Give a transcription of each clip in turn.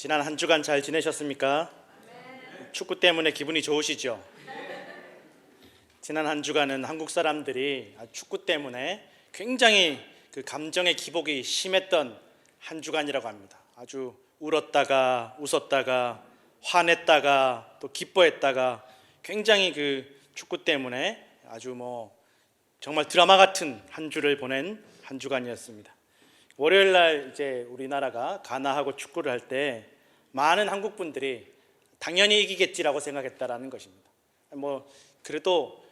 지난 한 주간 잘 지내셨습니까? 축구 때문에 기분이 좋으시죠? 지난 한 주간은 한국 사람들이 축구 때문에 굉장히 그 감정의 기복이 심했던 한 주간이라고 합니다. 아주 울었다가 웃었다가 화냈다가 또 기뻐했다가 굉장히 그 축구 때문에 아주 정말 드라마 같은 한 주를 보낸 한 주간이었습니다. 월요일 날 이제 우리나라가 가나하고 축구를 할 때 많은 한국 분들이 당연히 이기겠지라고 생각했다라는 것입니다. 그래도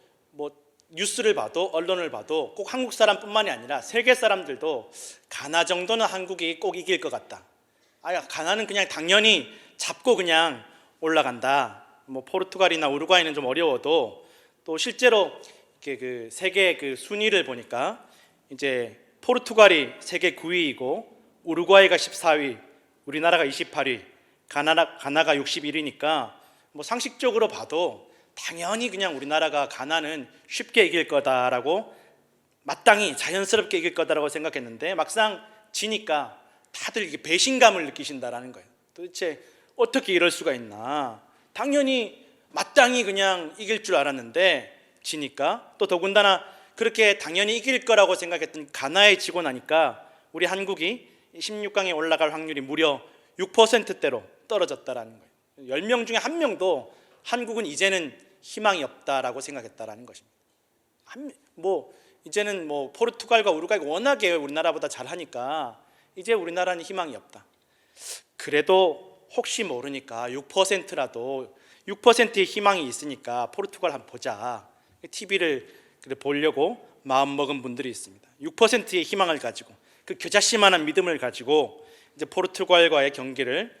뉴스를 봐도 언론을 봐도 꼭 한국 사람뿐만이 아니라 세계 사람들도 가나 정도는 한국이 꼭 이길 것 같다. 가나는 그냥 당연히 잡고 그냥 올라간다. 포르투갈이나 우루과이는 좀 어려워도 또 실제로 그 세계 그 순위를 보니까 이제 포르투갈이 세계 9위이고 우루과이가 14위, 우리나라가 28위, 가나가 61위니까 상식적으로 봐도 당연히 그냥 우리나라가 가나는 쉽게 이길 거다라고 마땅히 자연스럽게 이길 거다라고 생각했는데 막상 지니까 다들 이게 배신감을 느끼신다라는 거예요. 도대체 어떻게 이럴 수가 있나? 당연히 마땅히 그냥 이길 줄 알았는데 지니까 또 더군다나 그렇게 당연히 이길 거라고 생각했던 가나에 지고 나니까 우리 한국이 16강에 올라갈 확률이 무려 6%대로 떨어졌다라는 거예요. 10명 중에 1명도 한국은 이제는 희망이 없다라고 생각했다라는 것입니다. 이제는 포르투갈과 우루과이가 워낙에 우리나라보다 잘하니까 이제 우리나라는 희망이 없다. 그래도 혹시 모르니까 6%라도 6%의 희망이 있으니까 포르투갈 한번 보자. TV를 보려고 마음먹은 분들이 있습니다. 6%의 희망을 가지고 그 겨자씨만한 믿음을 가지고 이제 포르투갈과의 경기를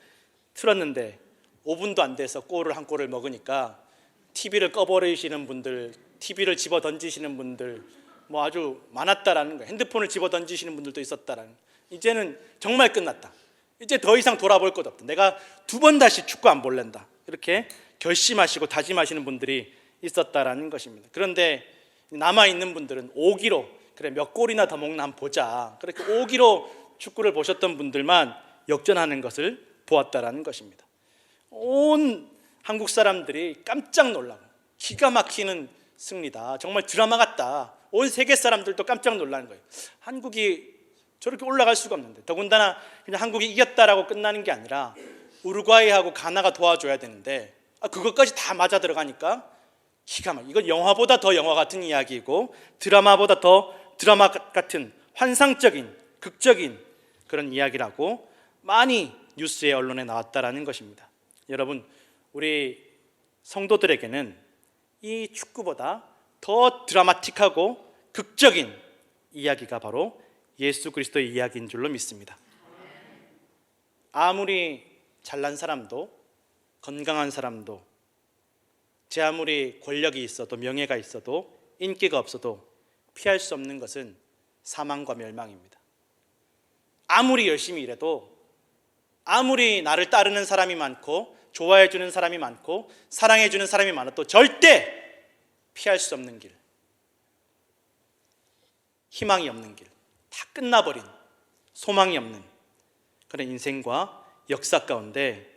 틀었는데 5분도 안 돼서 한 골을 먹으니까 TV를 꺼버리시는 분들, TV를 집어 던지시는 분들 아주 많았다라는 거예요. 핸드폰을 집어 던지시는 분들도 있었다라는 거예요. 이제는 정말 끝났다. 이제 더 이상 돌아볼 것 없다. 내가 2번 다시 축구 안 볼랜다. 이렇게 결심하시고 다짐하시는 분들이 있었다라는 것입니다. 그런데 남아있는 분들은 오기로 그래 몇 골이나 더 먹나 한번 보자. 그렇게 오기로 축구를 보셨던 분들만 역전하는 것을 보았다라는 것입니다. 온 한국 사람들이 깜짝 놀라고 기가 막히는 승리다. 정말 드라마 같다. 온 세계 사람들도 깜짝 놀라는 거예요. 한국이 저렇게 올라갈 수가 없는데 더군다나 그냥 한국이 이겼다라고 끝나는 게 아니라 우루과이하고 가나가 도와줘야 되는데 그것까지 다 맞아 들어가니까 기가 막히고 이건 영화보다 더 영화 같은 이야기이고 드라마보다 더 드라마 같은 환상적인 극적인 그런 이야기라고 많이 뉴스에 언론에 나왔다라는 것입니다. 여러분, 우리 성도들에게는 이 축구보다 더 드라마틱하고 극적인 이야기가 바로 예수 그리스도의 이야기인 줄로 믿습니다. 아무리 잘난 사람도 건강한 사람도 제 아무리 권력이 있어도 명예가 있어도 인기가 없어도 피할 수 없는 것은 사망과 멸망입니다. 아무리 열심히 일해도 아무리 나를 따르는 사람이 많고 좋아해 주는 사람이 많고 사랑해 주는 사람이 많아도 절대 피할 수 없는 길, 희망이 없는 길, 다 끝나버린 소망이 없는 그런 인생과 역사 가운데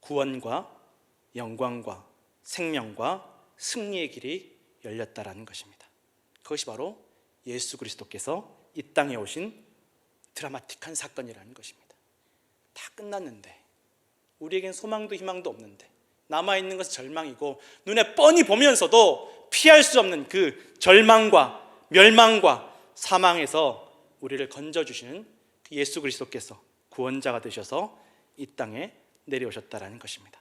구원과 영광과 생명과 승리의 길이 열렸다라는 것입니다. 그것이 바로 예수 그리스도께서 이 땅에 오신 드라마틱한 사건이라는 것입니다. 다 끝났는데 우리에겐 소망도 희망도 없는데 남아있는 것은 절망이고 눈에 뻔히 보면서도 피할 수 없는 그 절망과 멸망과 사망에서 우리를 건져주시는 그 예수 그리스도께서 구원자가 되셔서 이 땅에 내려오셨다라는 것입니다.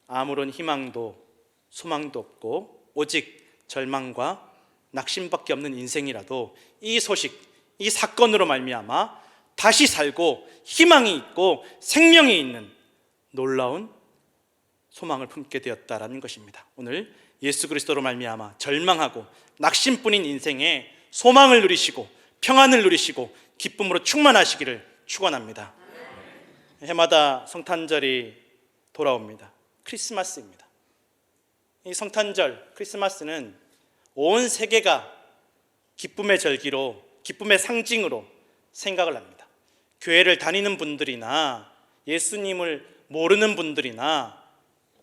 아무런 희망도 소망도 없고 오직 절망과 낙심밖에 없는 인생이라도 이 소식, 이 사건으로 말미암아 다시 살고 희망이 있고 생명이 있는 놀라운 소망을 품게 되었다라는 것입니다. 오늘 예수 그리스도로 말미암아 절망하고 낙심뿐인 인생에 소망을 누리시고 평안을 누리시고 기쁨으로 충만하시기를 축원합니다. 해마다 성탄절이 돌아옵니다. 크리스마스입니다. 이 성탄절, 크리스마스는 온 세계가 기쁨의 절기로, 기쁨의 상징으로 생각을 합니다. 교회를 다니는 분들이나 예수님을 모르는 분들이나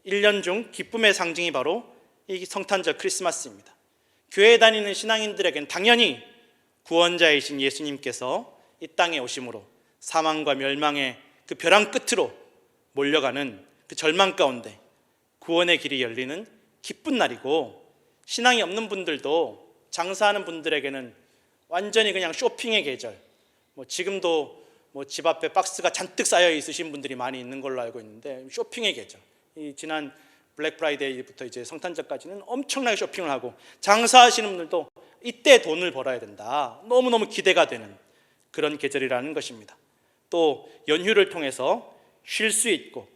1년 중 기쁨의 상징이 바로 이 성탄절 크리스마스입니다. 교회에 다니는 신앙인들에게는 당연히 구원자이신 예수님께서 이 땅에 오심으로 사망과 멸망의 그 벼랑 끝으로 몰려가는 그 절망 가운데 구원의 길이 열리는 기쁜 날이고, 신앙이 없는 분들도, 장사하는 분들에게는 완전히 그냥 쇼핑의 계절, 지금도 집 앞에 박스가 잔뜩 쌓여 있으신 분들이 많이 있는 걸로 알고 있는데, 쇼핑의 계절, 이 지난 블랙 프라이데이부터 이제 성탄절까지는 엄청나게 쇼핑을 하고, 장사하시는 분들도 이때 돈을 벌어야 된다, 너무너무 기대가 되는 그런 계절이라는 것입니다. 또 연휴를 통해서 쉴 수 있고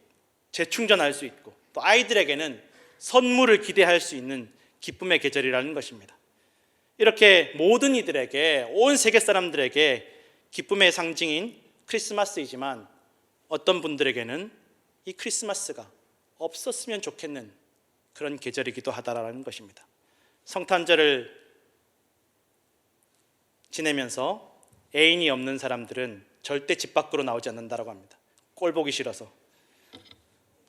재충전할 수 있고, 또 아이들에게는 선물을 기대할 수 있는 기쁨의 계절이라는 것입니다. 이렇게 모든 이들에게, 온 세계 사람들에게 기쁨의 상징인 크리스마스이지만, 어떤 분들에게는 이 크리스마스가 없었으면 좋겠는 그런 계절이기도 하다라는 것입니다. 성탄절을 지내면서 애인이 없는 사람들은 절대 집 밖으로 나오지 않는다고 합니다. 꼴 보기 싫어서.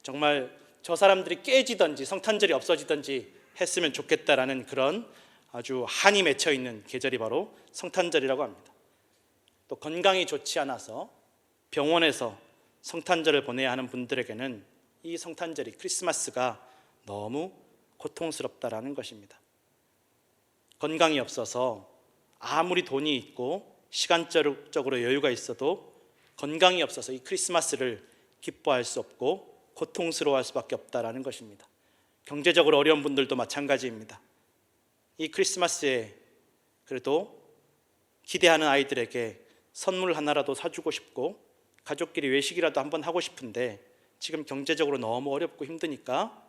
정말 저 사람들이 깨지든지 성탄절이 없어지든지 했으면 좋겠다라는 그런 아주 한이 맺혀 있는 계절이 바로 성탄절이라고 합니다. 또 건강이 좋지 않아서 병원에서 성탄절을 보내야 하는 분들에게는 이 성탄절이, 크리스마스가 너무 고통스럽다라는 것입니다. 건강이 없어서 아무리 돈이 있고 시간적으로 여유가 있어도 건강이 없어서 이 크리스마스를 기뻐할 수 없고 고통스러워할 수밖에 없다라는 것입니다. 경제적으로 어려운 분들도 마찬가지입니다. 이 크리스마스에 그래도 기대하는 아이들에게 선물 하나라도 사주고 싶고 가족끼리 외식이라도 한번 하고 싶은데 지금 경제적으로 너무 어렵고 힘드니까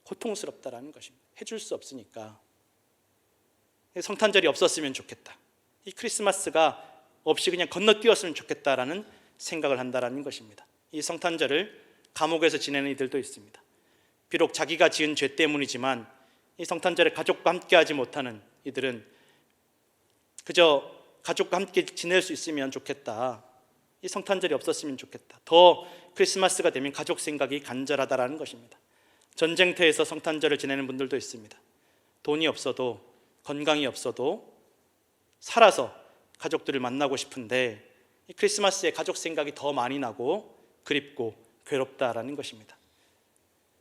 고통스럽다라는 것입니다. 해줄 수 없으니까. 성탄절이 없었으면 좋겠다, 이 크리스마스가 없이 그냥 건너뛰었으면 좋겠다라는 생각을 한다라는 것입니다. 이 성탄절을 감옥에서 지내는 이들도 있습니다. 비록 자기가 지은 죄 때문이지만 이 성탄절에 가족과 함께하지 못하는 이들은 그저 가족과 함께 지낼 수 있으면 좋겠다, 이 성탄절이 없었으면 좋겠다, 더 크리스마스가 되면 가족 생각이 간절하다라는 것입니다. 전쟁터에서 성탄절을 지내는 분들도 있습니다. 돈이 없어도, 건강이 없어도 살아서 가족들을 만나고 싶은데 이 크리스마스에 가족 생각이 더 많이 나고 그립고 괴롭다라는 것입니다.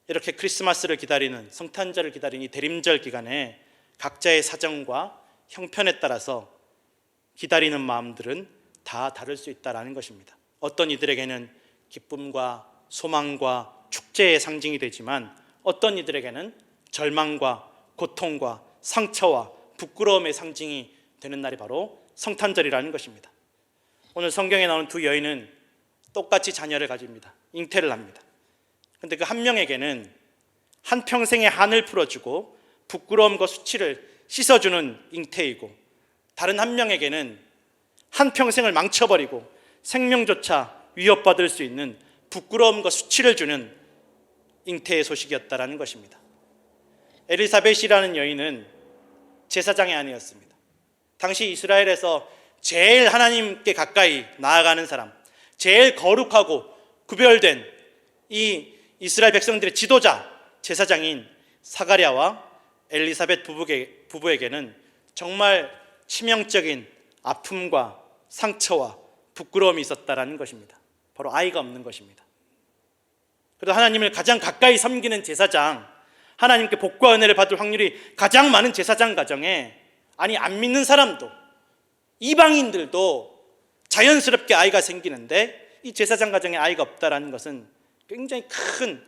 이렇게 크리스마스를 기다리는, 성탄절을 기다리는 이 대림절 기간에 각자의 사정과 형편에 따라서 기다리는 마음들은 다 다를 수 있다라는 것입니다. 어떤 이들에게는 기쁨과 소망과 축제의 상징이 되지만, 어떤 이들에게는 절망과 고통과 상처와 부끄러움의 상징이 되는 날이 바로 성탄절이라는 것입니다. 오늘 성경에 나오는 두 여인은 똑같이 자녀를 가집니다. 잉태를 합니다. 그런데 그 한 명에게는 한평생의 한을 풀어주고 부끄러움과 수치를 씻어주는 잉태이고, 다른 한 명에게는 한평생을 망쳐버리고 생명조차 위협받을 수 있는 부끄러움과 수치를 주는 잉태의 소식이었다라는 것입니다. 엘리사벳이라는 여인은 제사장의 아내였습니다. 당시 이스라엘에서 제일 하나님께 가까이 나아가는 사람, 제일 거룩하고 구별된 이 이스라엘 백성들의 지도자, 제사장인 사가랴와 엘리사벳 부부에게는 정말 치명적인 아픔과 상처와 부끄러움이 있었다라는 것입니다. 바로 아이가 없는 것입니다. 그래도 하나님을 가장 가까이 섬기는 제사장, 하나님께 복과 은혜를 받을 확률이 가장 많은 제사장 가정에, 아니 안 믿는 사람도, 이방인들도 자연스럽게 아이가 생기는데 이 제사장 가정에 아이가 없다라는 것은 굉장히 큰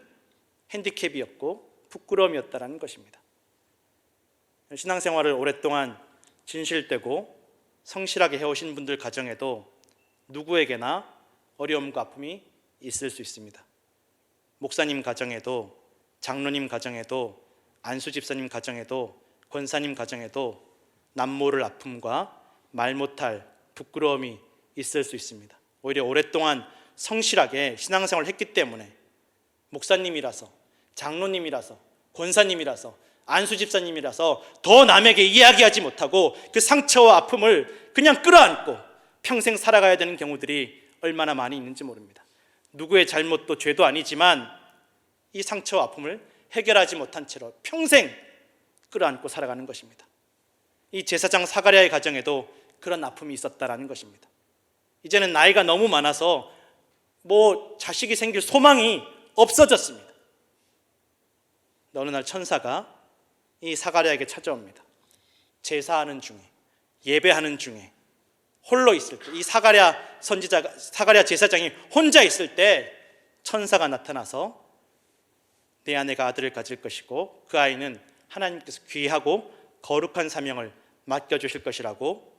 핸디캡이었고 부끄러움이었다라는 것입니다. 신앙생활을 오랫동안 진실되고 성실하게 해오신 분들 가정에도 누구에게나 어려움과 아픔이 있을 수 있습니다. 목사님 가정에도, 장로님 가정에도, 안수 집사님 가정에도, 권사님 가정에도 남모를 아픔과 말 못할 부끄러움이 있을 수 있습니다. 오히려 오랫동안 성실하게 신앙생활을 했기 때문에 목사님이라서, 장로님이라서, 권사님이라서, 안수 집사님이라서 더 남에게 이야기하지 못하고 그 상처와 아픔을 그냥 끌어안고 평생 살아가야 되는 경우들이 얼마나 많이 있는지 모릅니다. 누구의 잘못도 죄도 아니지만 이 상처와 아픔을 해결하지 못한 채로 평생 끌어안고 살아가는 것입니다. 이 제사장 사가랴의 가정에도 그런 아픔이 있었다라는 것입니다. 이제는 나이가 너무 많아서 자식이 생길 소망이 없어졌습니다. 어느 날 천사가 이 사가랴에게 찾아옵니다. 제사하는 중에, 예배하는 중에 홀로 있을 때, 이 사가랴 제사장이 혼자 있을 때 천사가 나타나서 내 아내가 아들을 가질 것이고 그 아이는 하나님께서 귀하고 거룩한 사명을 맡겨주실 것이라고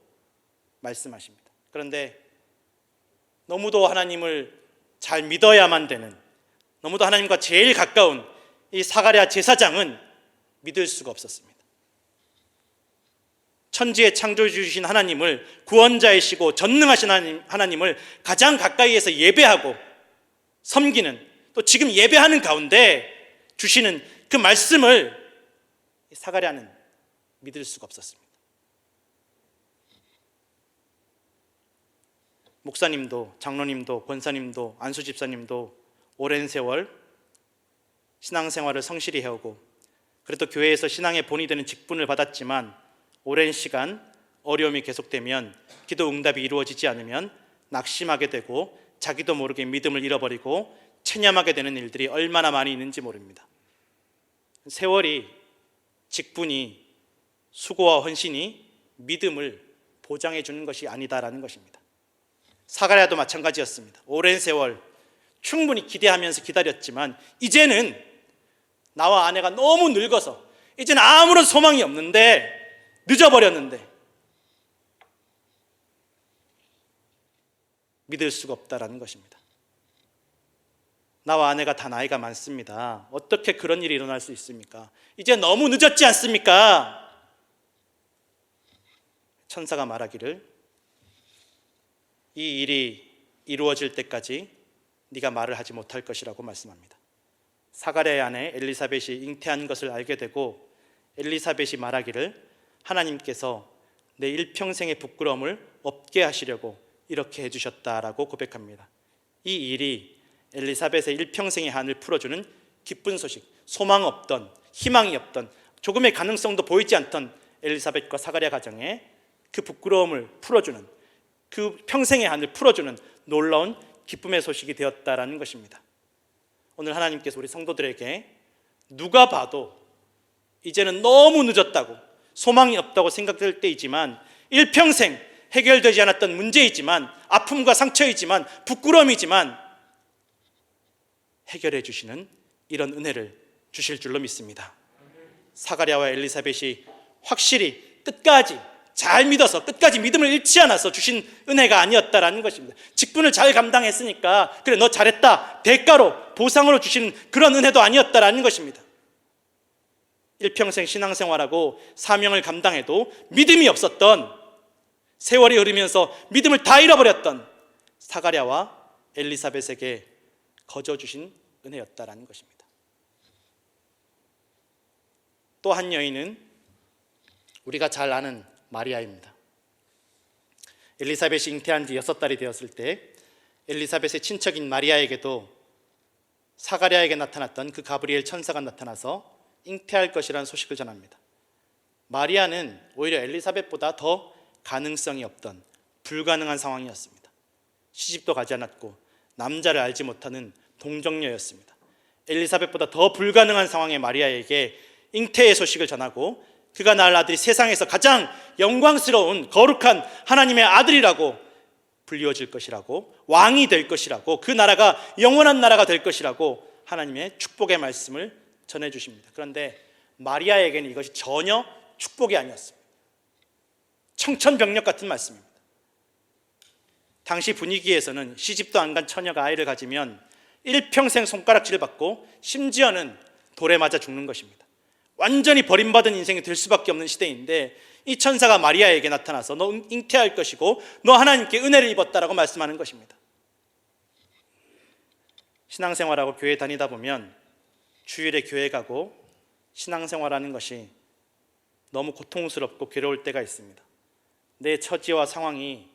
말씀하십니다. 그런데 너무도 하나님을 잘 믿어야만 되는, 너무도 하나님과 제일 가까운 이 사가랴 제사장은 믿을 수가 없었습니다. 천지의 창조주이신 하나님을, 구원자이시고 전능하신 하나님을 가장 가까이에서 예배하고 섬기는, 또 지금 예배하는 가운데 주시는 그 말씀을 사가랴는 믿을 수가 없었습니다. 목사님도, 장로님도, 권사님도, 안수집사님도 오랜 세월 신앙생활을 성실히 해오고, 그래도 교회에서 신앙의 본이 되는 직분을 받았지만 오랜 시간 어려움이 계속되면, 기도 응답이 이루어지지 않으면 낙심하게 되고 자기도 모르게 믿음을 잃어버리고 체념하게 되는 일들이 얼마나 많이 있는지 모릅니다. 세월이, 직분이, 수고와 헌신이 믿음을 보장해 주는 것이 아니다라는 것입니다. 사가랴도 마찬가지였습니다. 오랜 세월 충분히 기대하면서 기다렸지만 이제는 나와 아내가 너무 늙어서 이제는 아무런 소망이 없는데, 늦어버렸는데 믿을 수가 없다라는 것입니다. 나와 아내가 다 나이가 많습니다. 어떻게 그런 일이 일어날 수 있습니까? 이제 너무 늦었지 않습니까? 천사가 말하기를, 이 일이 이루어질 때까지 네가 말을 하지 못할 것이라고 말씀합니다. 사가랴의 아내 엘리사벳이 잉태한 것을 알게 되고 엘리사벳이 말하기를, 하나님께서 내 일평생의 부끄러움을 없게 하시려고 이렇게 해주셨다라고 고백합니다. 이 일이 엘리사벳의 일평생의 한을 풀어주는 기쁜 소식, 소망 없던, 희망이 없던, 조금의 가능성도 보이지 않던 엘리사벳과 사가랴 가정에 그 부끄러움을 풀어주는, 그 평생의 한을 풀어주는 놀라운 기쁨의 소식이 되었다라는 것입니다. 오늘 하나님께서 우리 성도들에게 누가 봐도 이제는 너무 늦었다고, 소망이 없다고 생각될 때이지만, 일평생 해결되지 않았던 문제이지만, 아픔과 상처이지만, 부끄러움이지만 해결해 주시는 이런 은혜를 주실 줄로 믿습니다. 사가랴와 엘리사벳이 확실히 끝까지 잘 믿어서, 끝까지 믿음을 잃지 않아서 주신 은혜가 아니었다라는 것입니다. 직분을 잘 감당했으니까 그래 너 잘했다, 대가로 보상으로 주신 그런 은혜도 아니었다라는 것입니다. 일평생 신앙생활하고 사명을 감당해도 믿음이 없었던, 세월이 흐르면서 믿음을 다 잃어버렸던 사가랴와 엘리사벳에게 거저 주신 은혜였다라는 것입니다. 또 한 여인은 우리가 잘 아는 마리아입니다. 엘리사벳이 잉태한 지 6달이 되었을 때 엘리사벳의 친척인 마리아에게도 사가랴에게 나타났던 그 가브리엘 천사가 나타나서 잉태할 것이라는 소식을 전합니다. 마리아는 오히려 엘리사벳보다 더 가능성이 없던, 불가능한 상황이었습니다. 시집도 가지 않았고 남자를 알지 못하는 동정녀였습니다. 엘리사벳보다 더 불가능한 상황의 마리아에게 잉태의 소식을 전하고, 그가 낳을 아들이 세상에서 가장 영광스러운 거룩한 하나님의 아들이라고 불리워질 것이라고, 왕이 될 것이라고, 그 나라가 영원한 나라가 될 것이라고 하나님의 축복의 말씀을 전해주십니다. 그런데 마리아에게는 이것이 전혀 축복이 아니었습니다. 청천벽력 같은 말씀입니다. 당시 분위기에서는 시집도 안 간 처녀가 아이를 가지면 일평생 손가락질을 받고 심지어는 돌에 맞아 죽는 것입니다. 완전히 버림받은 인생이 될 수밖에 없는 시대인데, 이 천사가 마리아에게 나타나서 너 잉태할 것이고 너 하나님께 은혜를 입었다라고 말씀하는 것입니다. 신앙생활하고 교회 다니다 보면 주일에 교회 가고 신앙생활하는 것이 너무 고통스럽고 괴로울 때가 있습니다. 내 처지와 상황이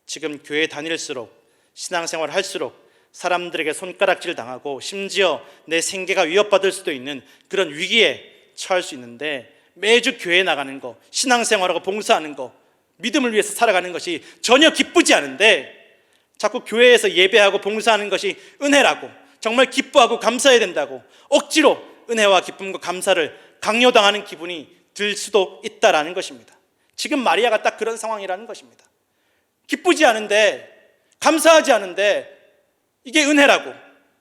지금 교회 다닐수록 신앙생활을 할수록 사람들에게 손가락질 당하고 심지어 내 생계가 위협받을 수도 있는 그런 위기에 처할 수 있는데, 매주 교회에 나가는 거, 신앙생활하고 봉사하는 거, 믿음을 위해서 살아가는 것이 전혀 기쁘지 않은데 자꾸 교회에서 예배하고 봉사하는 것이 은혜라고, 정말 기뻐하고 감사해야 된다고 억지로 은혜와 기쁨과 감사를 강요당하는 기분이 들 수도 있다라는 것입니다. 지금 마리아가 딱 그런 상황이라는 것입니다. 기쁘지 않은데, 감사하지 않은데 이게 은혜라고,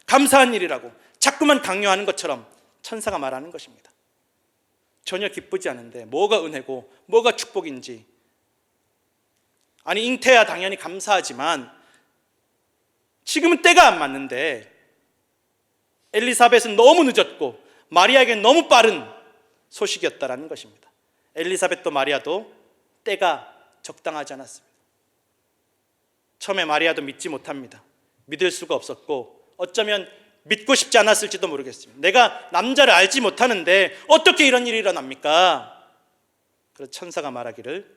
감사한 일이라고 자꾸만 강요하는 것처럼 천사가 말하는 것입니다. 전혀 기쁘지 않은데 뭐가 은혜고 뭐가 축복인지. 아니, 잉태야 당연히 감사하지만 지금은 때가 안 맞는데, 엘리사벳은 너무 늦었고 마리아에게는 너무 빠른 소식이었다라는 것입니다. 엘리사벳도 마리아도 때가 적당하지 않았습니다. 처음에 마리아도 믿지 못합니다. 믿을 수가 없었고 어쩌면 믿고 싶지 않았을지도 모르겠습니다. 내가 남자를 알지 못하는데 어떻게 이런 일이 일어납니까? 그래서 천사가 말하기를,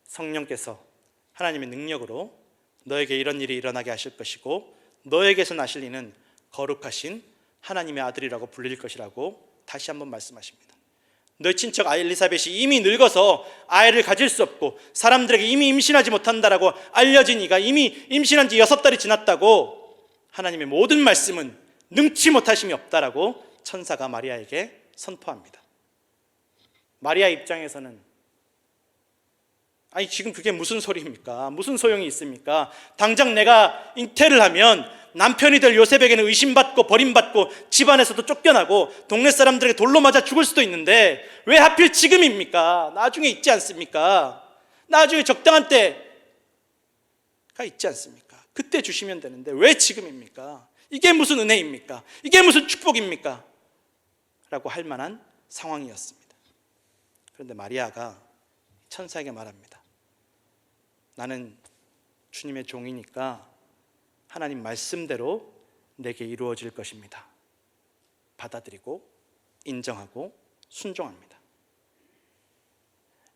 성령께서 하나님의 능력으로 너에게 이런 일이 일어나게 하실 것이고 너에게서 나실 이는 거룩하신 하나님의 아들이라고 불릴 것이라고 다시 한번 말씀하십니다. 너희 친척 엘리사벳이 이미 늙어서 아이를 가질 수 없고 사람들에게 이미 임신하지 못한다라고 알려진 이가 이미 임신한 지 6달이 지났다고, 하나님의 모든 말씀은 능치 못하심이 없다라고 천사가 마리아에게 선포합니다. 마리아 입장에서는 아니, 지금 그게 무슨 소리입니까? 무슨 소용이 있습니까? 당장 내가 잉태를 하면 남편이 될 요셉에게는 의심받고 버림받고 집안에서도 쫓겨나고 동네 사람들에게 돌로 맞아 죽을 수도 있는데 왜 하필 지금입니까? 나중에 있지 않습니까? 나중에 적당한 때가 있지 않습니까? 그때 주시면 되는데 왜 지금입니까? 이게 무슨 은혜입니까? 이게 무슨 축복입니까? 라고 할 만한 상황이었습니다. 그런데 마리아가 천사에게 말합니다. 나는 주님의 종이니까 하나님 말씀대로 내게 이루어질 것입니다. 받아들이고 인정하고 순종합니다.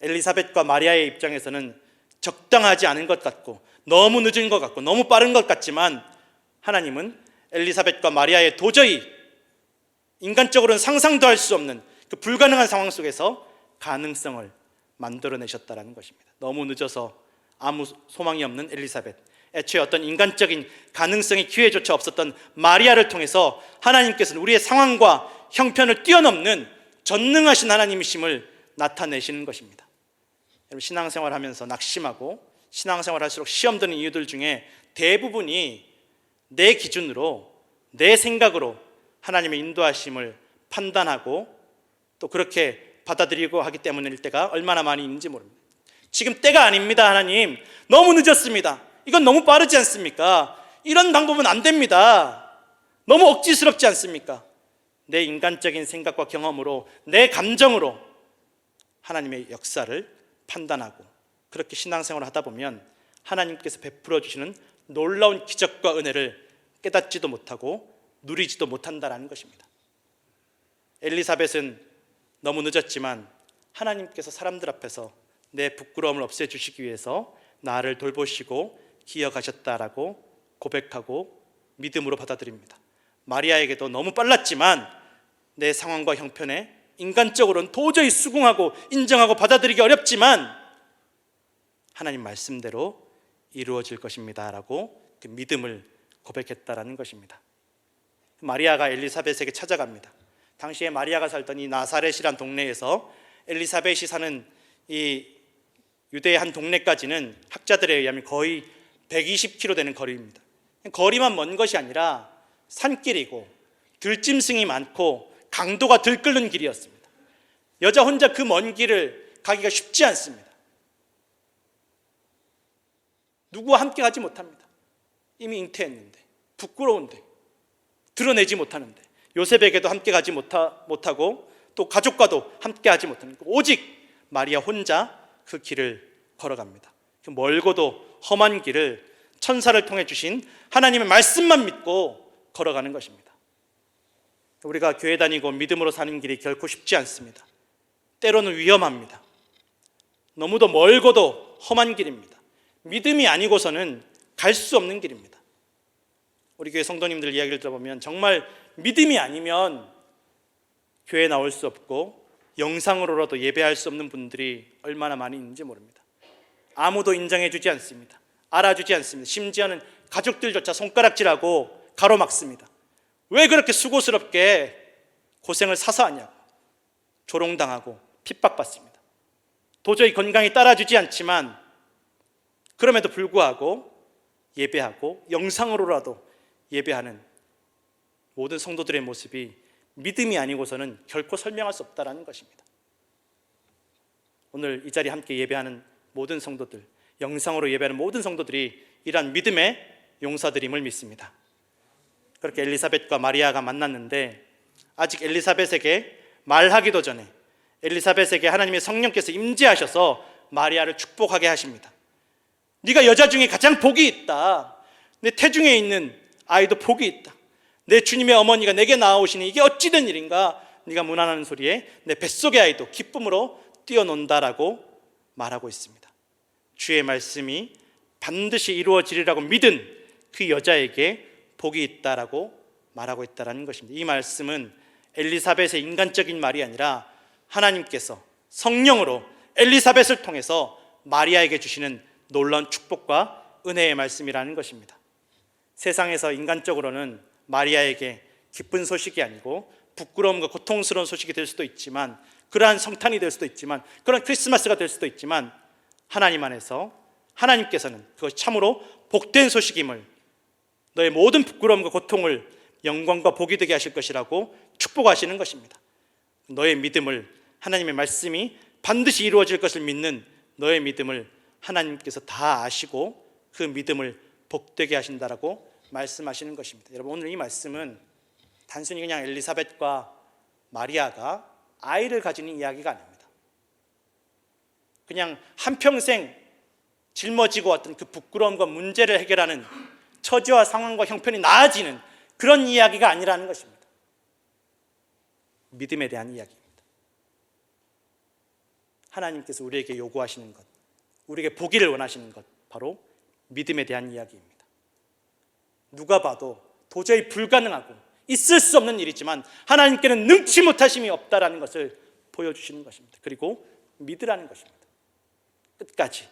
엘리사벳과 마리아의 입장에서는 적당하지 않은 것 같고 너무 늦은 것 같고 너무 빠른 것 같지만, 하나님은 엘리사벳과 마리아의 도저히 인간적으로는 상상도 할 수 없는 그 불가능한 상황 속에서 가능성을 만들어내셨다는 것입니다. 너무 늦어서 아무 소망이 없는 엘리사벳, 애초에 어떤 인간적인 가능성의 기회조차 없었던 마리아를 통해서 하나님께서는 우리의 상황과 형편을 뛰어넘는 전능하신 하나님이심을 나타내시는 것입니다. 여러분, 신앙생활 하면서 낙심하고 신앙생활 할수록 시험 드는 이유들 중에 대부분이 내 기준으로, 내 생각으로 하나님의 인도하심을 판단하고 또 그렇게 받아들이고 하기 때문일 때가 얼마나 많이 있는지 모릅니다. 지금 때가 아닙니다. 하나님, 너무 늦었습니다. 이건 너무 빠르지 않습니까? 이런 방법은 안 됩니다. 너무 억지스럽지 않습니까? 내 인간적인 생각과 경험으로, 내 감정으로 하나님의 역사를 판단하고 그렇게 신앙생활을 하다 보면 하나님께서 베풀어 주시는 놀라운 기적과 은혜를 깨닫지도 못하고 누리지도 못한다는 것입니다. 엘리사벳은 너무 늦었지만 하나님께서 사람들 앞에서 내 부끄러움을 없애주시기 위해서 나를 돌보시고 기억하셨다라고 고백하고 믿음으로 받아들입니다. 마리아에게도 너무 빨랐지만 내 상황과 형편에 인간적으로는 도저히 수긍하고 인정하고 받아들이기 어렵지만 하나님 말씀대로 이루어질 것입니다 라고 그 믿음을 고백했다라는 것입니다. 마리아가 엘리사벳에게 찾아갑니다. 당시에 마리아가 살던 이 나사렛이란 동네에서 엘리사벳이 사는 이 유대의 한 동네까지는 학자들에 의하면 거의 120km 되는 거리입니다. 거리만 먼 것이 아니라 산길이고 들짐승이 많고 강도가 들끓는 길이었습니다. 여자 혼자 그 먼 길을 가기가 쉽지 않습니다. 누구와 함께 가지 못합니다. 이미 잉태했는데, 부끄러운데, 드러내지 못하는데, 요셉에게도 함께 가지 못하고 또 가족과도 함께 하지 못하는, 오직 마리아 혼자 그 길을 걸어갑니다. 그 멀고도 험한 길을 천사를 통해 주신 하나님의 말씀만 믿고 걸어가는 것입니다. 우리가 교회 다니고 믿음으로 사는 길이 결코 쉽지 않습니다. 때로는 위험합니다. 너무도 멀고도 험한 길입니다. 믿음이 아니고서는 갈 수 없는 길입니다. 우리 교회 성도님들 이야기를 들어보면 정말 믿음이 아니면 교회에 나올 수 없고 영상으로라도 예배할 수 없는 분들이 얼마나 많이 있는지 모릅니다. 아무도 인정해 주지 않습니다. 알아주지 않습니다. 심지어는 가족들조차 손가락질하고 가로막습니다. 왜 그렇게 수고스럽게 고생을 사서 하냐고 조롱당하고 핍박받습니다. 도저히 건강이 따라주지 않지만 그럼에도 불구하고 예배하고 영상으로라도 예배하는 모든 성도들의 모습이 믿음이 아니고서는 결코 설명할 수 없다는 것입니다. 오늘 이 자리에 함께 예배하는 모든 성도들, 영상으로 예배하는 모든 성도들이 이러한 믿음의 용사들임을 믿습니다. 그렇게 엘리사벳과 마리아가 만났는데 아직 엘리사벳에게 말하기도 전에 엘리사벳에게 하나님의 성령께서 임재하셔서 마리아를 축복하게 하십니다. 네가 여자 중에 가장 복이 있다. 내 태중에 있는 아이도 복이 있다. 내 주님의 어머니가 내게 낳아오시니 이게 어찌된 일인가. 네가 문안하는 소리에 내 뱃속의 아이도 기쁨으로 뛰어논다라고 말하고 있습니다. 주의 말씀이 반드시 이루어지리라고 믿은 그 여자에게 복이 있다라고 말하고 있다는 것입니다. 이 말씀은 엘리사벳의 인간적인 말이 아니라 하나님께서 성령으로 엘리사벳을 통해서 마리아에게 주시는 놀라운 축복과 은혜의 말씀이라는 것입니다. 세상에서 인간적으로는 마리아에게 기쁜 소식이 아니고 부끄러움과 고통스러운 소식이 될 수도 있지만, 그러한 성탄이 될 수도 있지만, 그런 크리스마스가 될 수도 있지만, 하나님 안에서 하나님께서는 그것이 참으로 복된 소식임을, 너의 모든 부끄러움과 고통을 영광과 복이 되게 하실 것이라고 축복하시는 것입니다. 너의 믿음을, 하나님의 말씀이 반드시 이루어질 것을 믿는 너의 믿음을 하나님께서 다 아시고 그 믿음을 복되게 하신다라고 말씀하시는 것입니다. 여러분, 오늘 이 말씀은 단순히 그냥 엘리사벳과 마리아가 아이를 가지는 이야기가 아닙니다. 그냥 한평생 짊어지고 왔던 그 부끄러움과 문제를 해결하는, 처지와 상황과 형편이 나아지는 그런 이야기가 아니라는 것입니다. 믿음에 대한 이야기입니다. 하나님께서 우리에게 요구하시는 것, 우리에게 보기를 원하시는 것, 바로 믿음에 대한 이야기입니다. 누가 봐도 도저히 불가능하고 있을 수 없는 일이지만 하나님께는 능치 못하심이 없다라는 것을 보여주시는 것입니다. 그리고 믿으라는 것입니다. 끝까지